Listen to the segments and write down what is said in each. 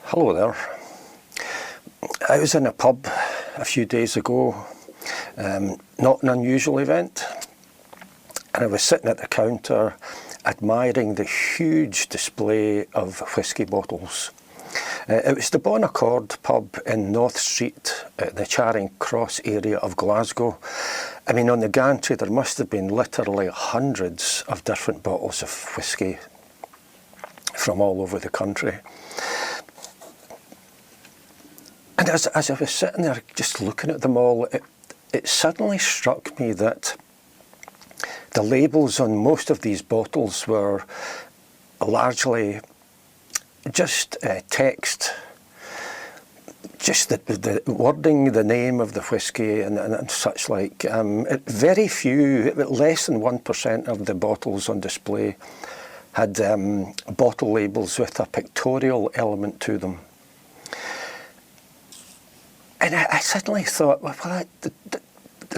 Hello there. I was in a pub a few days ago, not an unusual event, and I was sitting at the counter admiring the huge display of whisky bottles. It was the Bon Accord pub in North Street, the Charing Cross area of Glasgow. I mean, on the gantry there must have been literally hundreds of different bottles of whisky from all over the country. And as I was sitting there just looking at them all, it suddenly struck me that the labels on most of these bottles were largely just text, just the wording, the name of the whisky and such like. Very few, less than 1% of the bottles on display had bottle labels with a pictorial element to them. And I suddenly thought, well, that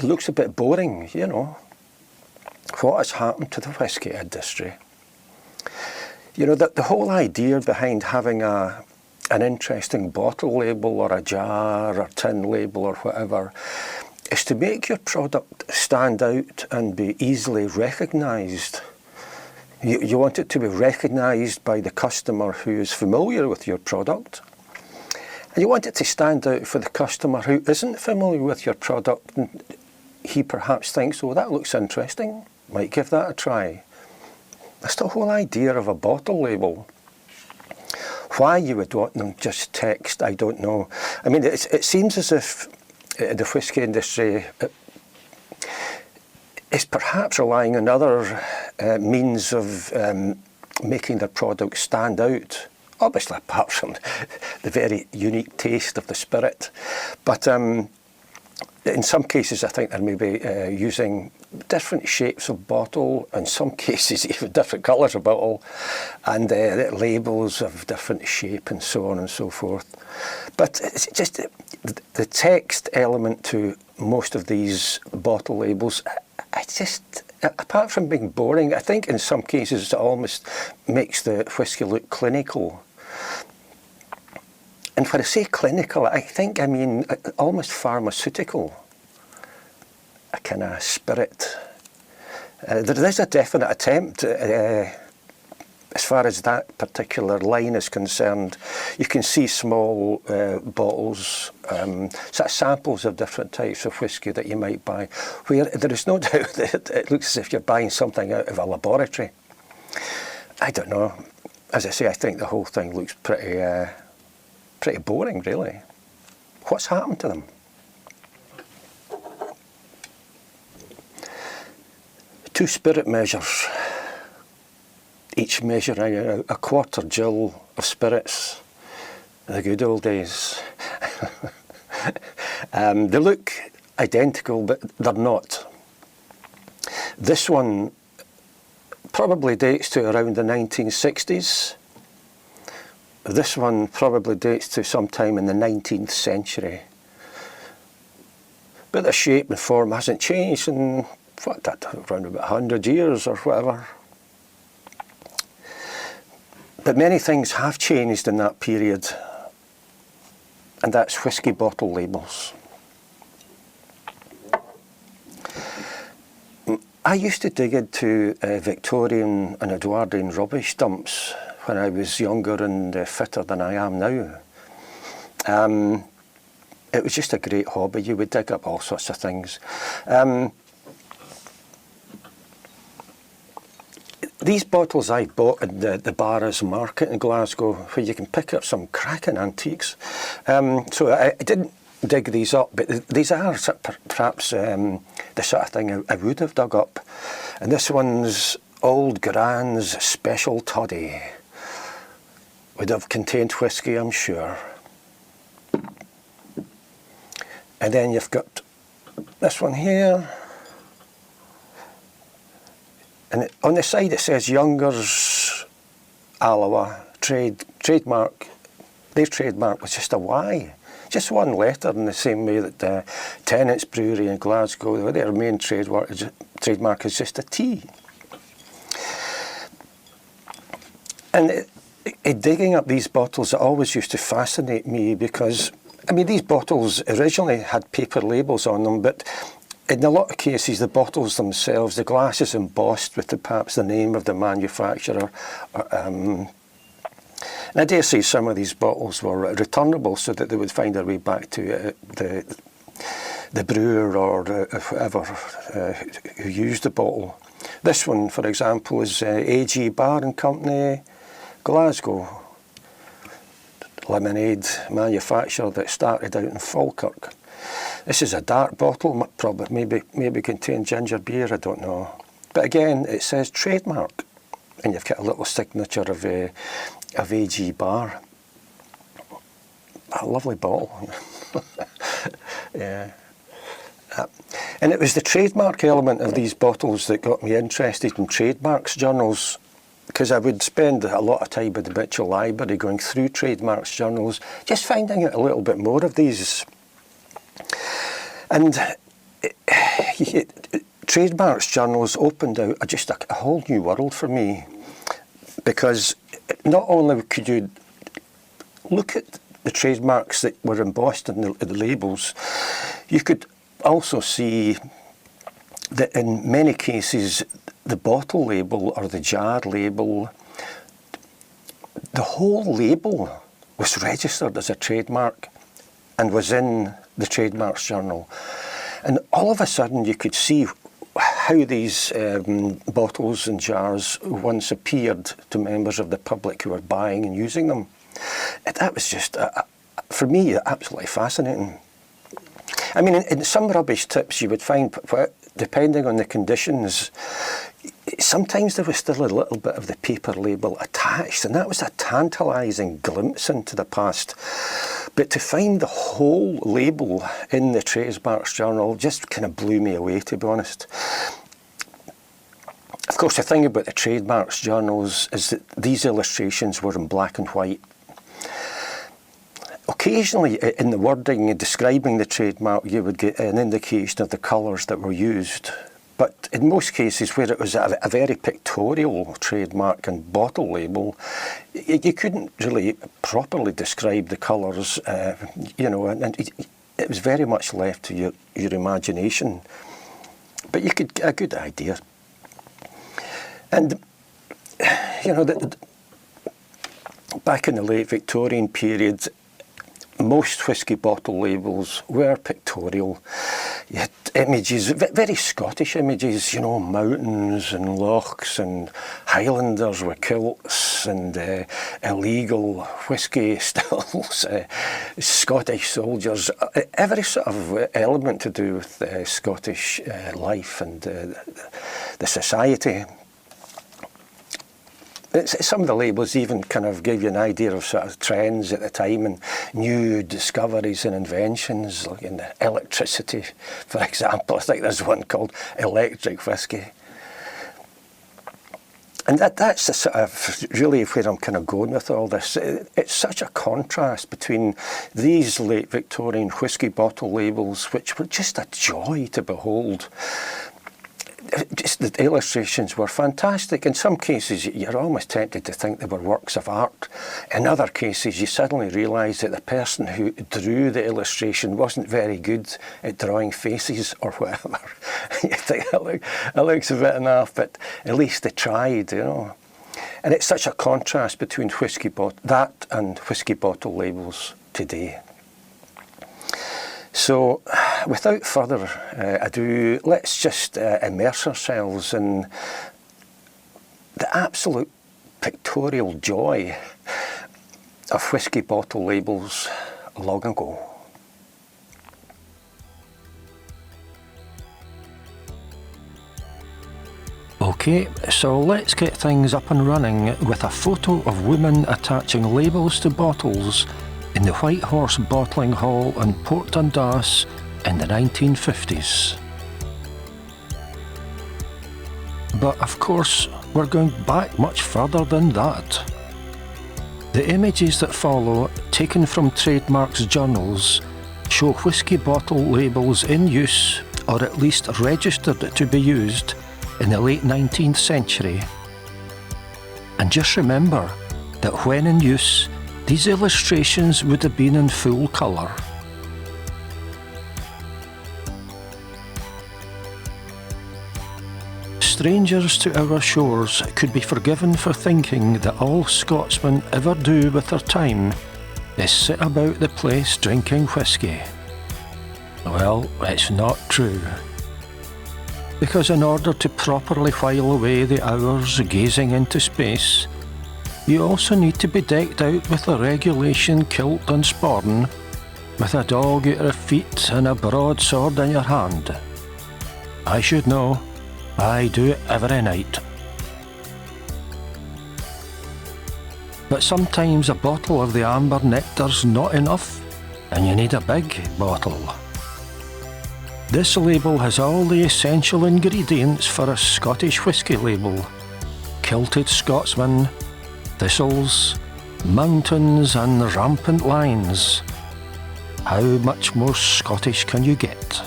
looks a bit boring, you know. What has happened to the whisky industry? You know, the whole idea behind having an interesting bottle label or a jar or tin label or whatever is to make your product stand out and be easily recognised. You want it to be recognised by the customer who is familiar with your product. And you want it to stand out for the customer who isn't familiar with your product, and he perhaps thinks, oh, that looks interesting, might give that a try. That's the whole idea of a bottle label. Why you would want them just text, I don't know. I mean, it seems as if the whisky industry is perhaps relying on other means of making their product stand out. Obviously, apart from the very unique taste of the spirit. But in some cases, I think they may be using different shapes of bottle, in some cases even different colours of bottle, and labels of different shape and so on and so forth. But it's just the text element to most of these bottle labels, apart from being boring, I think in some cases it almost makes the whisky look clinical. And when I say clinical, I think I mean almost pharmaceutical, a kind of spirit. There is a definite attempt, as far as that particular line is concerned. You can see small bottles, sort of samples of different types of whisky that you might buy, where there is no doubt that it looks as if you're buying something out of a laboratory. I don't know. As I say, I think the whole thing looks pretty boring, really. What's happened to them? Two spirit measures, each measuring a quarter gill of spirits, the good old days. They look identical, but they're not. This one probably dates to around the 1960s. This one probably dates to sometime in the 19th century. But the shape and form hasn't changed in, around about 100 years or whatever. But many things have changed in that period, and that's whisky bottle labels. I used to dig into Victorian and Edwardian rubbish dumps when I was younger and fitter than I am now. It was just a great hobby. You would dig up all sorts of things. These bottles I bought in the Barras Market in Glasgow, where you can pick up some cracking antiques. So I didn't dig these up, but these are perhaps the sort of thing I would have dug up. And this one's Old Gran's Special Toddy. Would have contained whisky, I'm sure. And then you've got this one here, And on the side it says Youngers, Alloa, trademark. Their trademark was just a Y. Just one letter, in the same way that Tennant's Brewery in Glasgow, their main trademark is just a T. And digging up these bottles, it always used to fascinate me because, I mean, these bottles originally had paper labels on them, but in a lot of cases, the bottles themselves, the glass is embossed with perhaps the name of the manufacturer. And I dare say some of these bottles were returnable so that they would find their way back to the brewer or whoever who used the bottle. This one, for example, is AG Bar and Company, Glasgow. Lemonade manufacturer that started out in Falkirk. This is a dark bottle, probably maybe contained ginger beer, I don't know. But again, it says trademark, and you've got a little signature of AG Bar. A lovely bottle. Yeah. And it was the trademark element of these bottles that got me interested in trademarks journals, because I would spend a lot of time at the Mitchell Library going through trademarks journals, just finding out a little bit more of these. And trademarks journals opened out just a whole new world for me, because not only could you look at the trademarks that were embossed in the labels, you could also see that in many cases the bottle label or the jar label, the whole label was registered as a trademark and was in the trademarks journal. And all of a sudden you could see how these bottles and jars once appeared to members of the public who were buying and using them. That was just, for me, absolutely fascinating. I mean, in some rubbish tips you would find, depending on the conditions, sometimes there was still a little bit of the paper label attached, and that was a tantalising glimpse into the past. But to find the whole label in the trademarks journal just kind of blew me away, to be honest. Of course, the thing about the trademarks journals is that these illustrations were in black and white. Occasionally, in the wording describing the trademark, you would get an indication of the colours that were used. But in most cases, where it was a very pictorial trademark and bottle label, you couldn't really properly describe the colours, you know, and it was very much left to your imagination. But you could get a good idea. And, you know, back in the late Victorian period, most whisky bottle labels were pictorial. You had images, very Scottish images, you know, mountains and lochs and Highlanders with kilts and illegal whisky stills, Scottish soldiers, every sort of element to do with Scottish life and the society. Some of the labels even kind of gave you an idea of sort of trends at the time and new discoveries and inventions, like in electricity, for example. I think there's one called electric whisky. And that's the sort of really where I'm kind of going with all this. It's such a contrast between these late Victorian whisky bottle labels, which were just a joy to behold. Just the illustrations were fantastic. In some cases, you're almost tempted to think they were works of art. In other cases, you suddenly realise that the person who drew the illustration wasn't very good at drawing faces or whatever. You think, it looks a bit enough, but at least they tried, you know. And it's such a contrast between that and whisky bottle labels today. So, without further ado, let's just immerse ourselves in the absolute pictorial joy of whisky bottle labels long ago. Okay, so let's get things up and running with a photo of women attaching labels to bottles in the White Horse Bottling Hall in Port Dundas in the 1950s. But of course, we're going back much further than that. The images that follow, taken from trademarks journals, show whisky bottle labels in use, or at least registered to be used, in the late 19th century. And just remember that when in use, these illustrations would have been in full colour. Strangers to our shores could be forgiven for thinking that all Scotsmen ever do with their time is sit about the place drinking whisky. Well, it's not true. Because in order to properly while away the hours gazing into space, you also need to be decked out with a regulation kilt and sporran, with a dog at your feet and a broadsword in your hand. I should know. I do it every night. But sometimes a bottle of the amber nectar's not enough, and you need a big bottle. This label has all the essential ingredients for a Scottish whisky label: kilted Scotsmen, thistles, mountains and rampant lines. How much more Scottish can you get?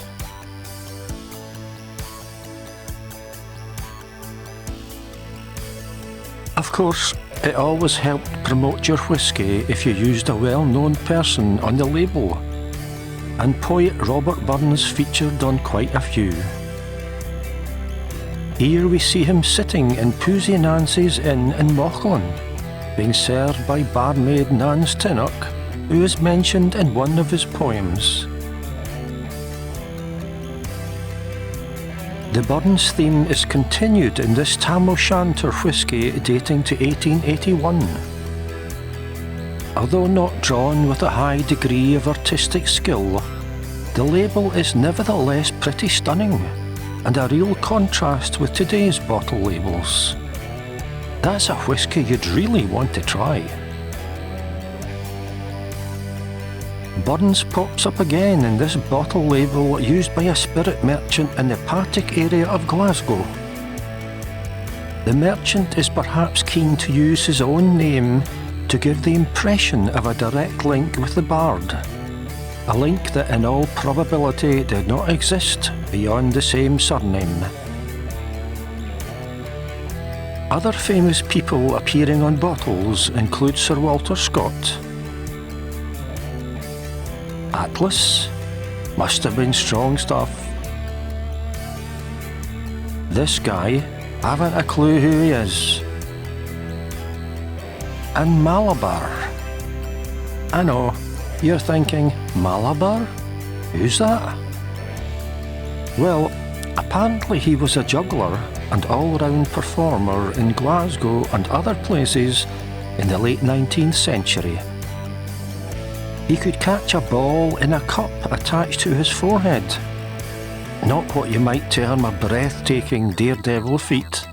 Of course, it always helped promote your whisky if you used a well-known person on the label, and poet Robert Burns featured on quite a few. Here we see him sitting in Pusey Nancy's Inn in Mauchline, being served by barmaid Nance Tinnock, who is mentioned in one of his poems. The Burns theme is continued in this Tam O'Shanter whisky dating to 1881. Although not drawn with a high degree of artistic skill, the label is nevertheless pretty stunning, and a real contrast with today's bottle labels. That's a whisky you'd really want to try. Burns pops up again in this bottle label used by a spirit merchant in the Partick area of Glasgow. The merchant is perhaps keen to use his own name to give the impression of a direct link with the bard, a link that in all probability did not exist beyond the same surname. Other famous people appearing on bottles include Sir Walter Scott. Atlas, must have been strong stuff. This guy, haven't a clue who he is. And Malabar. I know, you're thinking, Malabar? Who's that? Well, apparently he was a juggler and all-round performer in Glasgow and other places in the late 19th century. He could catch a ball in a cup attached to his forehead. Not what you might term a breathtaking daredevil feat,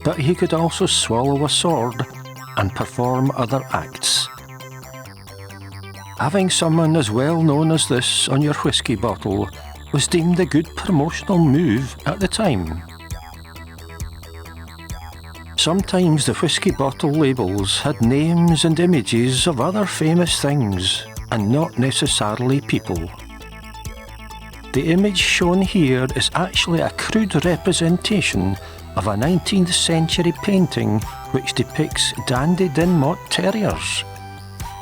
but he could also swallow a sword and perform other acts. Having someone as well known as this on your whisky bottle was deemed a good promotional move at the time. Sometimes the whisky bottle labels had names and images of other famous things, and not necessarily people. The image shown here is actually a crude representation of a 19th century painting which depicts Dandy Dinmont Terriers,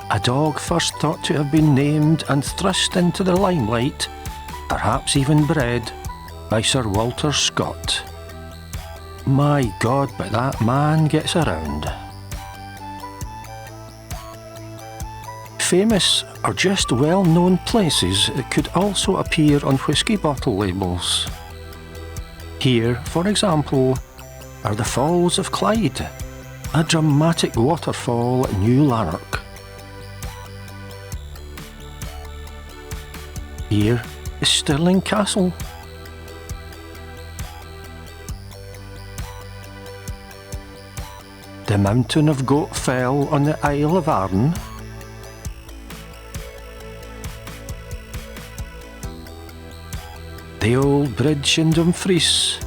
a dog first thought to have been named and thrust into the limelight, perhaps even bred, by Sir Walter Scott. My God, but that man gets around. Famous or just well-known places could also appear on whisky bottle labels. Here, for example, are the Falls of Clyde, a dramatic waterfall at New Lanark. Here is Stirling Castle. The Mountain of Goat Fell on the Isle of Arran. The Old Bridge in Dumfries.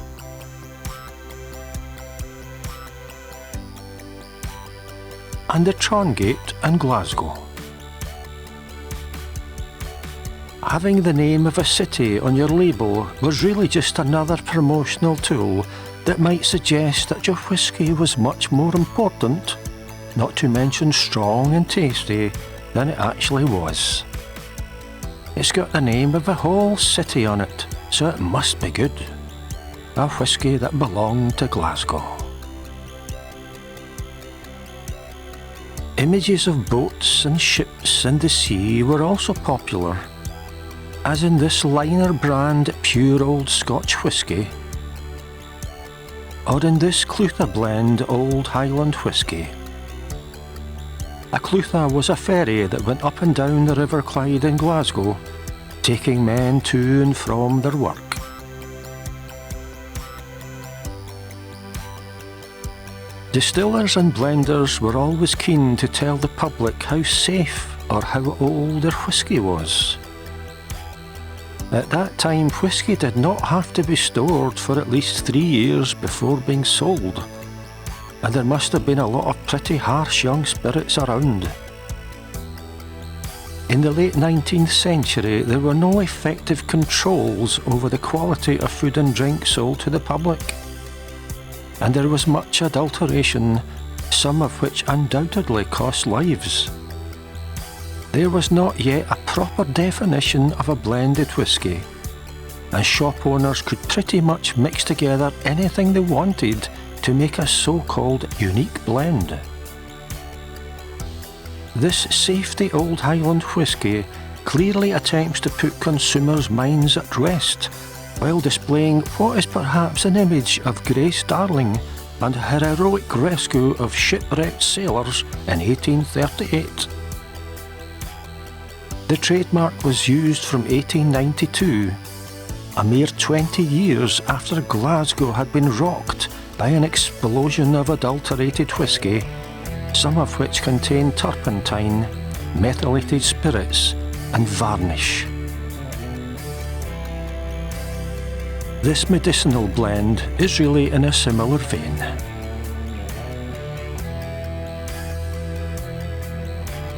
and the Trongate in Glasgow. Having the name of a city on your label was really just another promotional tool that might suggest that your whisky was much more important, not to mention strong and tasty, than it actually was. It's got the name of a whole city on it, so it must be good. A whisky that belonged to Glasgow. Images of boats and ships and the sea were also popular, as in this liner brand pure old Scotch whisky, or in this Clutha blend old Highland whisky. A Clutha was a ferry that went up and down the River Clyde in Glasgow, taking men to and from their work. Distillers and blenders were always keen to tell the public how safe or how old their whisky was. At that time, whisky did not have to be stored for at least 3 years before being sold, and there must have been a lot of pretty harsh young spirits around. In the late 19th century, there were no effective controls over the quality of food and drink sold to the public, and there was much adulteration, some of which undoubtedly cost lives. There was not yet a proper definition of a blended whisky, and shop owners could pretty much mix together anything they wanted to make a so-called unique blend. This safety old Highland whisky clearly attempts to put consumers' minds at rest while displaying what is perhaps an image of Grace Darling and her heroic rescue of shipwrecked sailors in 1838. The trademark was used from 1892, a mere 20 years after Glasgow had been rocked by an explosion of adulterated whisky, some of which contained turpentine, methylated spirits and varnish. This medicinal blend is really in a similar vein.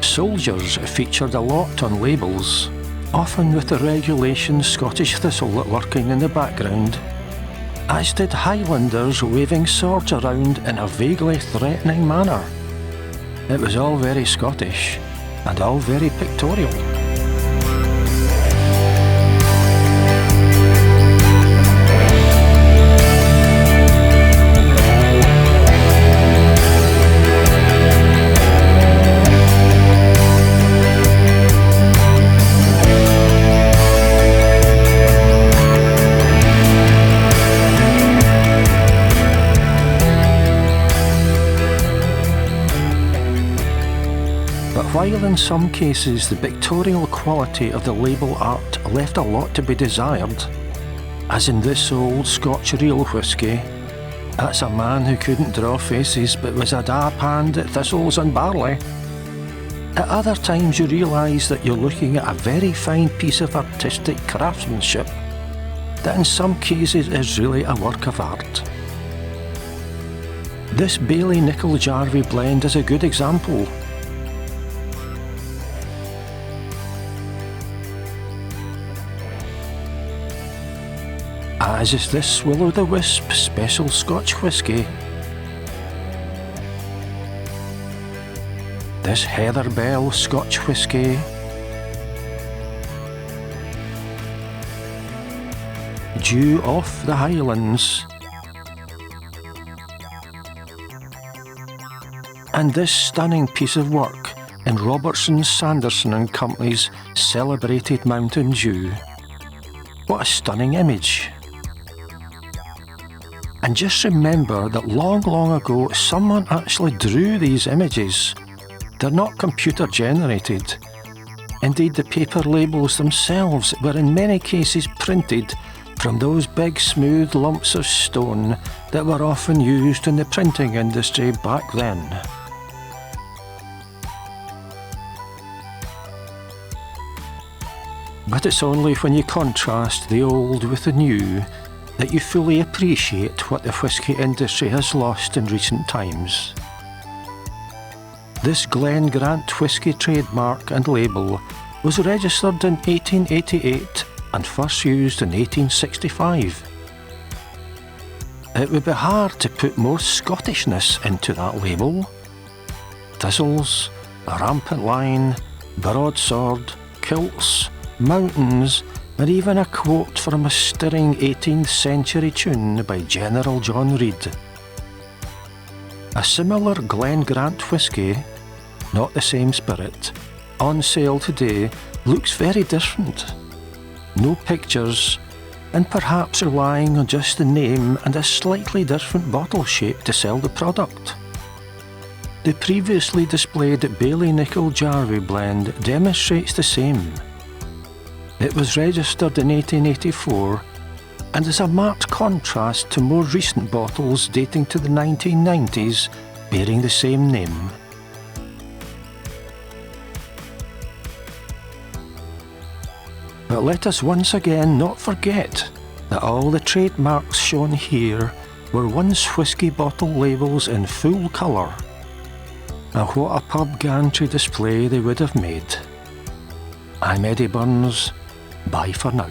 Soldiers featured a lot on labels, often with the regulation Scottish thistle lurking in the background, as did Highlanders waving swords around in a vaguely threatening manner. It was all very Scottish, and all very pictorial. While in some cases the pictorial quality of the label art left a lot to be desired, as in this old Scotch real whisky, that's a man who couldn't draw faces but was a dab hand at thistles and barley. At other times you realise that you're looking at a very fine piece of artistic craftsmanship that in some cases is really a work of art. This Bailey Nickel Jarvie blend is a good example. As is this Will-o'-the-Wisp Special Scotch Whisky, this Heather Bell Scotch Whisky, Dew off the Highlands, and this stunning piece of work in Robertson, Sanderson and Company's celebrated Mountain Dew. What a stunning image. And just remember that long ago someone actually drew these images. They're not computer generated. Indeed, the paper labels themselves were in many cases printed from those big smooth lumps of stone that were often used in the printing industry back then. But it's only when you contrast the old with the new that you fully appreciate what the whisky industry has lost in recent times. This Glen Grant whisky trademark and label was registered in 1888 and first used in 1865. It would be hard to put more Scottishness into that label. Thistles, a rampant line, broadsword, kilts, mountains, and even a quote from a stirring 18th century tune by General John Reed. A similar Glen Grant whisky, not the same spirit, on sale today looks very different. No pictures, and perhaps relying on just the name and a slightly different bottle shape to sell the product. The previously displayed Bailey Nickel Jarvie blend demonstrates the same. It was registered in 1884 and is a marked contrast to more recent bottles dating to the 1990s bearing the same name. But let us once again not forget that all the trademarks shown here were once whisky bottle labels in full colour, and what a pub gantry display they would have made. I'm Eddie Burns, bye for now.